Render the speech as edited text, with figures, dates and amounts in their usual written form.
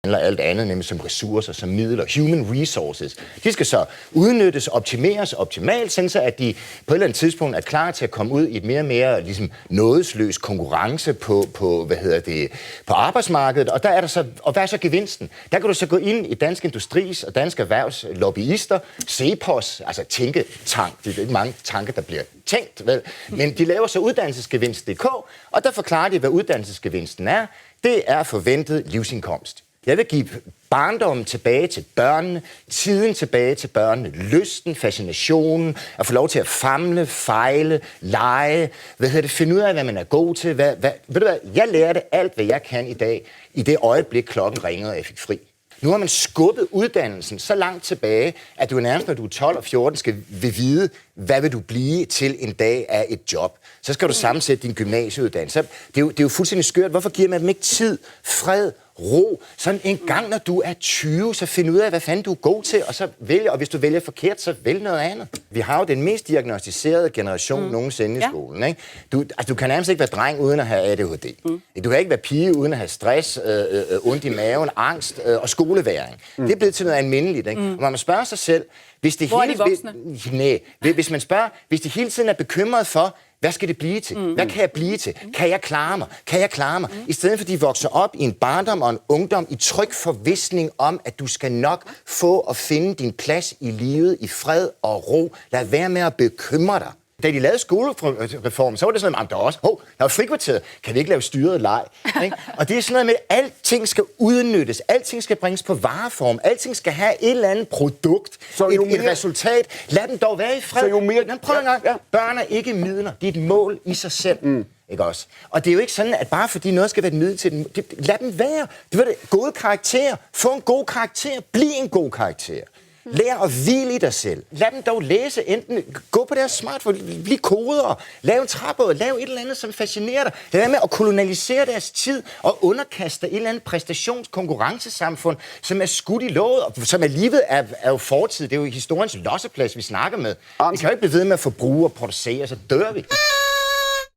handler alt andet, nemlig som ressourcer, som midler, human resources. De skal så udnyttes, optimeres optimalt, sådan så at de på et eller andet tidspunkt er klar til at komme ud i et mere og mere ligesom nådesløs konkurrence på på arbejdsmarkedet. Og der er der så, og hvad er så gevinsten? Der kan du så gå ind i Dansk Industris og Dansk Erhvervs lobbyister, CEPOS, altså tænketank. Det er ikke mange tanker, der bliver tænkt, vel? Men de laver så uddannelsesgevinst.dk, og der forklarer de, hvad uddannelsesgevinsten er. Det er forventet livsindkomst. Jeg vil give barndommen tilbage til børnene, tiden tilbage til børnene, lysten, fascinationen, at få lov til at famle, fejle, lege, finde ud af, hvad man er god til. Ved du hvad? Jeg lærte alt, hvad jeg kan i dag, i det øjeblik, klokken ringede, og jeg fik fri. Nu har man skubbet uddannelsen så langt tilbage, at du nærmest, når du er 12 og 14, vil vide, hvad vil du blive til en dag af et job. Så skal du sammensætte din gymnasieuddannelse. Det er jo fuldstændig skørt. Hvorfor giver man dem ikke tid, fred, ro? Sådan en gang, når du er 20, så find ud af, hvad fanden du er god til, og så vælge. Og hvis du vælger forkert, så vælg noget andet. Vi har jo den mest diagnosticerede generation nogensinde i skolen. Ikke? Du kan nærmest ikke være dreng uden at have ADHD. Du kan ikke være pige uden at have stress, ondt i maven, angst og skoleværing. Det er blevet til noget almindeligt. Ikke? Og man spørger sig selv, hvis det hvis man spørger, hvis de hele tiden er bekymret for, hvad skal det blive til? Hvad kan jeg blive til? Kan jeg klare mig? Kan jeg klare mig? I stedet for, at de vokser op i en barndom og en ungdom i tryg forvisning om, at du skal nok få og finde din plads i livet i fred og ro. Lad være med at bekymre dig. Da de lavede skolereformen, så var det sådan, at der var frikvarteret. Kan vi ikke lave styret leg? Og det er sådan noget med, at alting skal udnyttes. Alting skal bringes på vareform. Alting skal have et eller andet produkt. Et resultat. Lad dem dog være i fred. Prøv en gang. Børn er ikke midler. Det er et mål i sig selv. Ikke også? Og det er jo ikke sådan, at bare fordi noget skal være et middel til dem, lad dem være. Gode karakterer. Få en god karakter. Bliv en god karakter. Lær at hvile i dig selv. Lad dem dog læse, enten gå på deres smartphone, bliv kodere, lav en træbåd, lav et eller andet, som fascinerer dig. Lad være med at kolonialisere deres tid og underkaste et eller andet præstationskonkurrencesamfund, som er skudt i låget, og som alligevel er jo fortid. Det er jo historiens losseplads, vi snakker med. Vi kan jo ikke blive ved med at forbruge og producere, så dør vi.